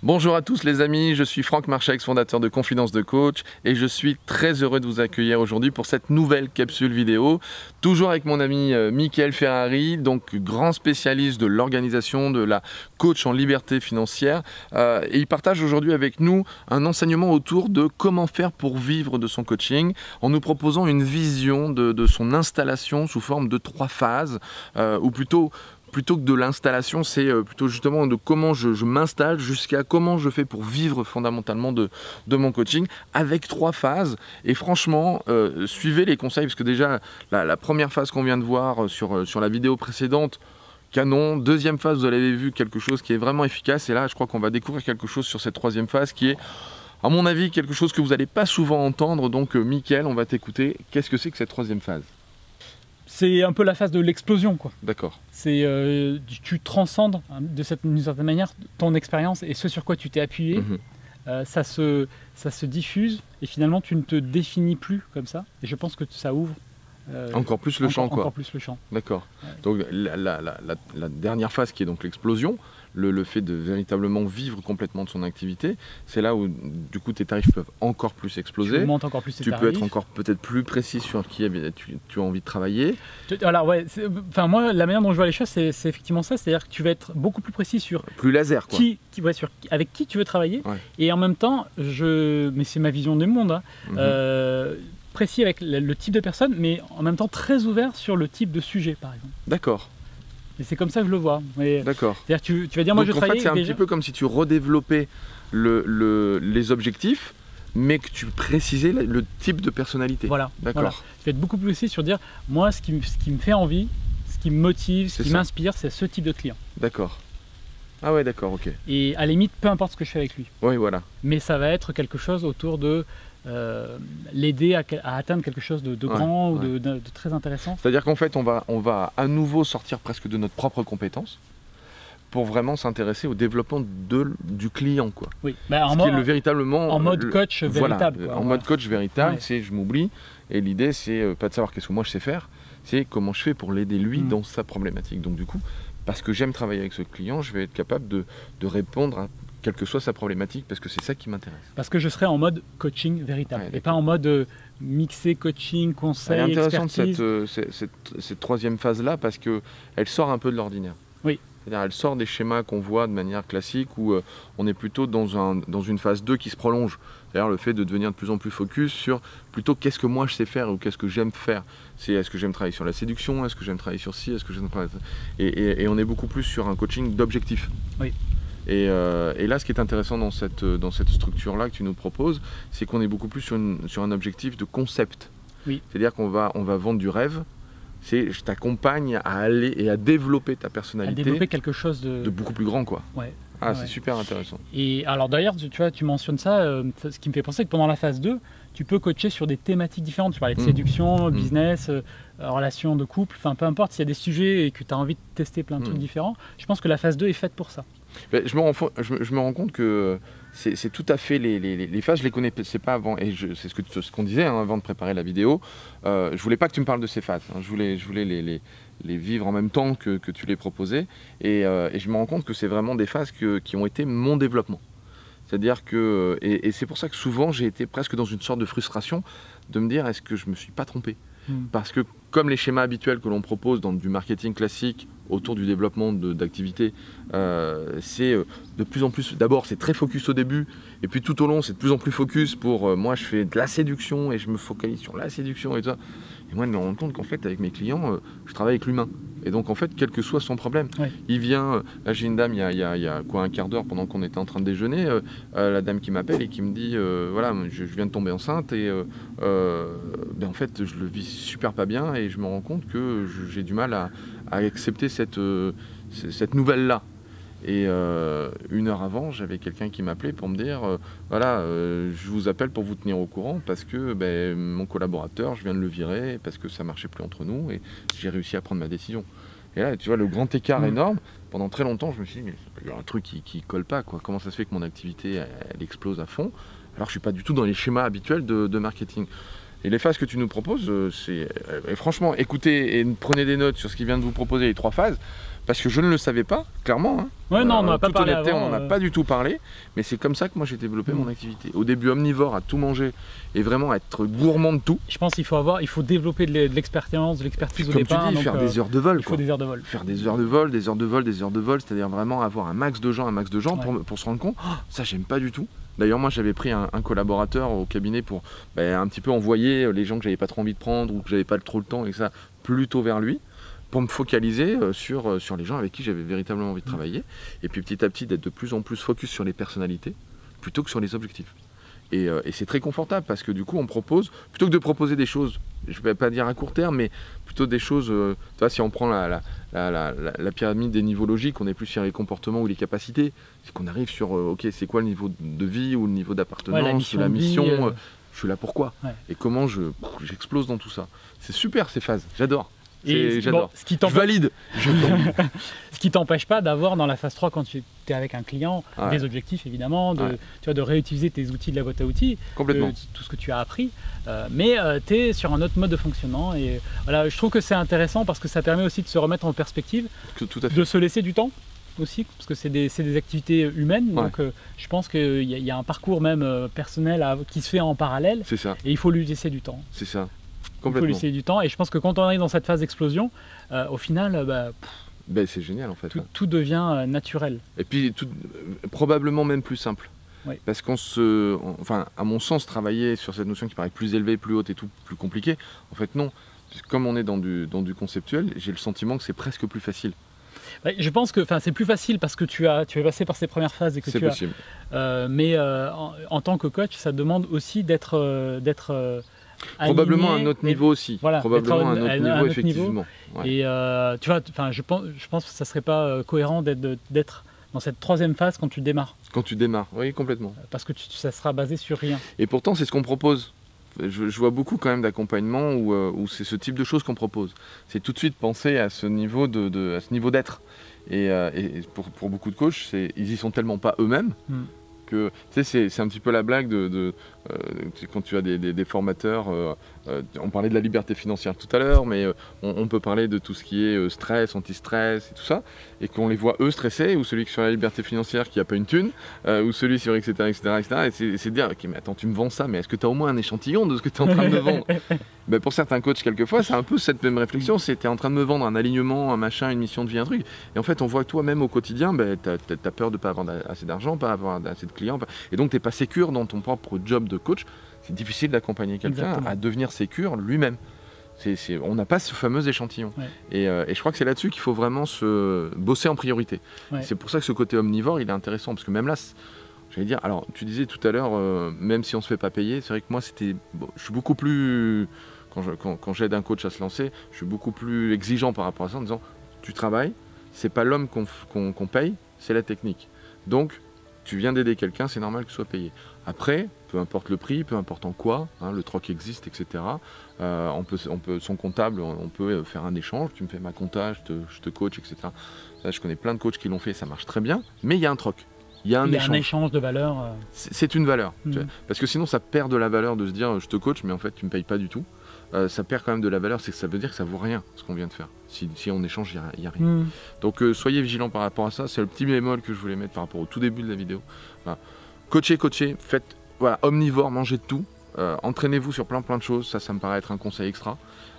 Bonjour à tous les amis, je suis Franck Marchex, fondateur de Confidence de Coach et je suis très heureux de vous accueillir aujourd'hui pour cette nouvelle capsule vidéo. Toujours avec mon ami Mickaël Ferrari, donc grand spécialiste de l'organisation, de la coach en liberté financière. Et il partage aujourd'hui avec nous un enseignement autour de comment faire pour vivre de son coaching en nous proposant une vision de son installation sous forme de 3 phases, ou plutôt que de l'installation, c'est plutôt justement de comment je m'installe jusqu'à comment je fais pour vivre fondamentalement de mon coaching avec 3 phases. Et franchement, suivez les conseils parce que déjà la première phase qu'on vient de voir sur la vidéo précédente, canon. Deuxième phase, vous avez vu quelque chose qui est vraiment efficace. Et là, je crois qu'on va découvrir quelque chose sur cette 3e phase qui est, à mon avis, quelque chose que vous n'allez pas souvent entendre. Donc Mickaël, on va t'écouter. Qu'est-ce que c'est que cette 3e phase ? C'est un peu la phase de l'explosion, quoi. D'accord. C'est tu transcendes d'une certaine manière ton expérience et ce sur quoi tu t'es appuyé. Ça se diffuse et finalement tu ne te définis plus comme ça. Et je pense que ça ouvre encore plus le champ, quoi. Encore plus le champ. D'accord. Ouais. Donc la dernière phase qui est donc l'explosion, le fait de véritablement vivre complètement de son activité, c'est là où du coup tes tarifs peuvent encore plus exploser. Tu montes encore plus tes tarifs. Tu peux être encore peut-être plus précis sur qui tu as envie de travailler. Alors ouais, moi la manière dont je vois les choses c'est effectivement ça, c'est-à-dire que tu vas être beaucoup plus précis sur plus laser, quoi. Avec qui tu veux travailler, ouais. Et en même temps, mais c'est ma vision du monde, hein, précis avec le type de personne, mais en même temps très ouvert sur le type de sujet, par exemple. D'accord. Et c'est comme ça que je le vois. D'accord. C'est-à-dire tu vas dire, moi je travaille. En fait, c'est un petit peu comme si tu redéveloppais les objectifs, mais que tu précisais le type de personnalité. Voilà. D'accord. Voilà. Tu vas être beaucoup plus précis sur dire, moi ce qui me fait envie, ce qui me motive, ce qui m'inspire, c'est ce type de client. D'accord. Ah ouais, d'accord, ok. Et à la limite, peu importe ce que je fais avec lui. Oui, voilà. Mais ça va être quelque chose autour de l'aider à atteindre quelque chose de grand ou de très intéressant. C'est-à-dire qu'en fait, on va à nouveau sortir presque de notre propre compétence pour vraiment s'intéresser au développement du client, quoi. Oui. Véritablement en mode coach véritable. Voilà, en mode coach véritable, c'est je m'oublie. Et l'idée, c'est pas de savoir qu'est-ce que moi je sais faire, c'est comment je fais pour l'aider lui dans sa problématique. Donc du coup, parce que j'aime travailler avec ce client, je vais être capable de répondre à quelle que soit sa problématique, parce que c'est ça qui m'intéresse. Parce que je serai en mode coaching véritable, et pas en mode mixé coaching, conseil, expertise. C'est intéressant cette 3e phase-là, parce qu'elle sort un peu de l'ordinaire. Oui. C'est-à-dire elle sort des schémas qu'on voit de manière classique, où on est plutôt dans une phase 2 qui se prolonge. C'est-à-dire le fait de devenir de plus en plus focus sur plutôt qu'est-ce que moi je sais faire ou qu'est-ce que j'aime faire. C'est est-ce que j'aime travailler sur la séduction, est-ce que j'aime travailler sur ci, est-ce que j'aime travailler... Et on est beaucoup plus sur un coaching d'objectifs. Oui. Et là, ce qui est intéressant dans cette structure-là que tu nous proposes, c'est qu'on est beaucoup plus sur un objectif de concept. Oui. C'est-à-dire qu'on va vendre du rêve. Je t'accompagne à aller et à développer ta personnalité. À développer quelque chose de beaucoup plus grand, quoi. Ouais. Ah, c'est super intéressant. Et alors d'ailleurs, tu mentionnes ça, ce qui me fait penser que pendant la phase 2, tu peux coacher sur des thématiques différentes. Tu parlais de séduction, business, relations de couple, enfin peu importe, s'il y a des sujets et que tu as envie de tester plein de trucs différents, je pense que la phase 2 est faite pour ça. Ben, je me rends compte que c'est tout à fait les phases, je les connaissais pas avant, et c'est ce qu'on disait avant de préparer la vidéo. Je voulais pas que tu me parles de ces phases, hein. Je voulais les vivre en même temps que tu les proposais, et je me rends compte que c'est vraiment des phases qui ont été mon développement. C'est-à-dire que, et c'est pour ça que souvent j'ai été presque dans une sorte de frustration de me dire est-ce que je me suis pas trompé ? Parce que comme les schémas habituels que l'on propose dans du marketing classique autour du développement d'activités, c'est de plus en plus, d'abord c'est très focus au début, et puis tout au long c'est de plus en plus focus pour, moi je fais de la séduction et je me focalise sur la séduction et tout ça. Et moi je me rends compte qu'en fait avec mes clients, je travaille avec l'humain. Et donc en fait, quel que soit son problème, il vient, là j'ai une dame, il y a quoi, un quart d'heure pendant qu'on était en train de déjeuner, la dame qui m'appelle et qui me dit, voilà, je viens de tomber enceinte et en fait je le vis super pas bien et je me rends compte que j'ai du mal à accepter cette nouvelle-là. Et 1 heure avant, j'avais quelqu'un qui m'appelait pour me dire voilà, je vous appelle pour vous tenir au courant parce que mon collaborateur, je viens de le virer parce que ça marchait plus entre nous et j'ai réussi à prendre ma décision. Et là, tu vois, le grand écart énorme, pendant très longtemps, je me suis dit, mais il y a un truc qui colle pas, quoi. Comment ça se fait que mon activité, elle explose à fond, alors que je suis pas du tout dans les schémas habituels de marketing. Et les phases que tu nous proposes, franchement, écoutez et prenez des notes sur ce qu'il vient de vous proposer, les 3 phases, parce que je ne le savais pas, clairement. Hein. Ouais, non, on n'en a pas parlé honnêteté, avant. On n'en a pas du tout parlé, mais c'est comme ça que moi j'ai développé mon activité. Au début omnivore, à tout manger et vraiment être gourmand de tout. Je pense qu'il faut développer de l'expérience, de l'expertise au comme départ. Comme tu dis, faire des heures de vol. Il faut des heures de vol. Faire des heures de vol, des heures de vol, des heures de vol, c'est-à-dire vraiment avoir un max de gens pour se rendre compte, oh, ça j'aime pas du tout. D'ailleurs moi j'avais pris un collaborateur au cabinet pour un petit peu envoyer les gens que j'avais pas trop envie de prendre ou que j'avais pas trop le temps et ça plutôt vers lui, pour me focaliser sur les gens avec qui j'avais véritablement envie de travailler, et puis petit à petit d'être de plus en plus focus sur les personnalités plutôt que sur les objectifs. Et c'est très confortable parce que du coup on propose, plutôt que de proposer des choses, je ne vais pas dire à court terme, mais plutôt des choses, tu vois, si on prend la pyramide des niveaux logiques, on est plus sur les comportements ou les capacités, c'est qu'on arrive sur, ok, c'est quoi le niveau de vie ou le niveau d'appartenance, la mission, je suis là pourquoi, et comment j'explose dans tout ça. C'est super ces phases, j'adore. J'adore. Je valide. Ce qui t'empêche pas d'avoir dans la phase 3, quand tu es avec un client, des objectifs évidemment, de réutiliser tes outils de la boîte à outils, tout ce que tu as appris, mais tu es sur un autre mode de fonctionnement. Et voilà, je trouve que c'est intéressant parce que ça permet aussi de se remettre en perspective, de se laisser du temps aussi, parce que c'est des activités humaines, donc je pense qu'il y a un parcours même personnel qui se fait en parallèle, et il faut lui laisser du temps. C'est ça. Il faut laisser du temps, et je pense que quand on arrive dans cette phase d'explosion, au final, c'est génial en fait. Tout devient naturel. Et puis probablement même plus simple. Parce enfin, à mon sens, travailler sur cette notion qui paraît plus élevée, plus haute et tout plus compliqué, en fait non. Comme on est dans du conceptuel, j'ai le sentiment que c'est presque plus facile. Je pense que c'est plus facile parce que tu es passé par ces premières phases et que c'est possible. Mais en tant que coach, ça demande aussi d'être probablement à un autre niveau aussi. Voilà, probablement à un autre niveau, effectivement. Et tu vois, je pense que ça serait pas cohérent d'être dans cette troisième phase quand tu démarres. Quand tu démarres, oui, complètement. Parce que ça sera basé sur rien. Et pourtant, c'est ce qu'on propose. Je vois beaucoup quand même d'accompagnement où c'est ce type de choses qu'on propose. C'est tout de suite penser à ce niveau d'être. Et pour beaucoup de coachs, ils y sont tellement pas eux-mêmes. Que, tu sais, c'est un petit peu la blague quand tu as des formateurs, on parlait de la liberté financière tout à l'heure, mais on peut parler de tout ce qui est stress, anti-stress et tout ça, et qu'on les voit eux stressés, ou celui qui est sur la liberté financière qui n'a pas une thune, ou celui sur etc. et c'est de dire, ok mais attends, tu me vends ça, mais est-ce que tu as au moins un échantillon de ce que tu es en train de me vendre? Pour certains coachs, quelquefois, c'est un peu cette même réflexion, c'est tu es en train de me vendre un alignement, un machin, une mission de vie, un truc, et en fait on voit que toi-même au quotidien, tu as peur de ne pas avoir assez d'argent, pas avoir assez de clients, et donc tu n'es pas sécure dans ton propre job de coach. C'est difficile d'accompagner quelqu'un à devenir sécure lui-même. On n'a pas ce fameux échantillon. Et je crois que c'est là-dessus qu'il faut vraiment se bosser en priorité. C'est pour ça que ce côté omnivore, il est intéressant, parce que même là, j'allais dire, alors tu disais tout à l'heure, même si on ne se fait pas payer, c'est vrai que moi, je suis beaucoup plus, quand j'aide un coach à se lancer, je suis beaucoup plus exigeant par rapport à ça, en disant, tu travailles, c'est pas l'homme qu'on paye, c'est la technique. Donc, tu viens d'aider quelqu'un, c'est normal qu'il soit payé. Après, peu importe le prix, peu importe en quoi, le troc existe, etc. Son comptable, on peut faire un échange, tu me fais ma compta, je te coach, etc. Là, je connais plein de coachs qui l'ont fait, ça marche très bien, mais il y a un troc. Il y a un échange de valeur. C'est une valeur, tu vois, parce que sinon ça perd de la valeur de se dire je te coach, mais en fait tu ne me payes pas du tout. Ça perd quand même de la valeur, c'est que ça veut dire que ça vaut rien ce qu'on vient de faire. Si on échange, il n'y a rien. Donc soyez vigilants par rapport à ça, c'est le petit bémol que je voulais mettre par rapport au tout début de la vidéo. Voilà. Coachez, faites omnivore, mangez de tout, entraînez-vous sur plein de choses, ça me paraît être un conseil extra.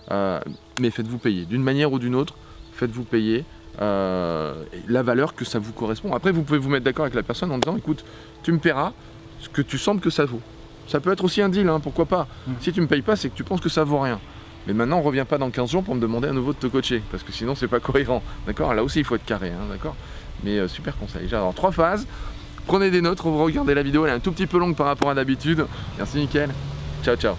Mais faites-vous payer, d'une manière ou d'une autre, faites-vous payer la valeur que ça vous correspond. Après vous pouvez vous mettre d'accord avec la personne en disant écoute, tu me paieras ce que tu sembles que ça vaut. Ça peut être aussi un deal, pourquoi pas. Si tu me payes pas, c'est que tu penses que ça vaut rien. Mais maintenant, on revient pas dans 15 jours pour me demander à nouveau de te coacher, parce que sinon, c'est pas cohérent. D'accord? Là aussi, il faut être carré, d'accord? Mais super conseil. Alors, 3 phases. Prenez des notes, regardez la vidéo, elle est un tout petit peu longue par rapport à d'habitude. Merci, nickel. Ciao, ciao.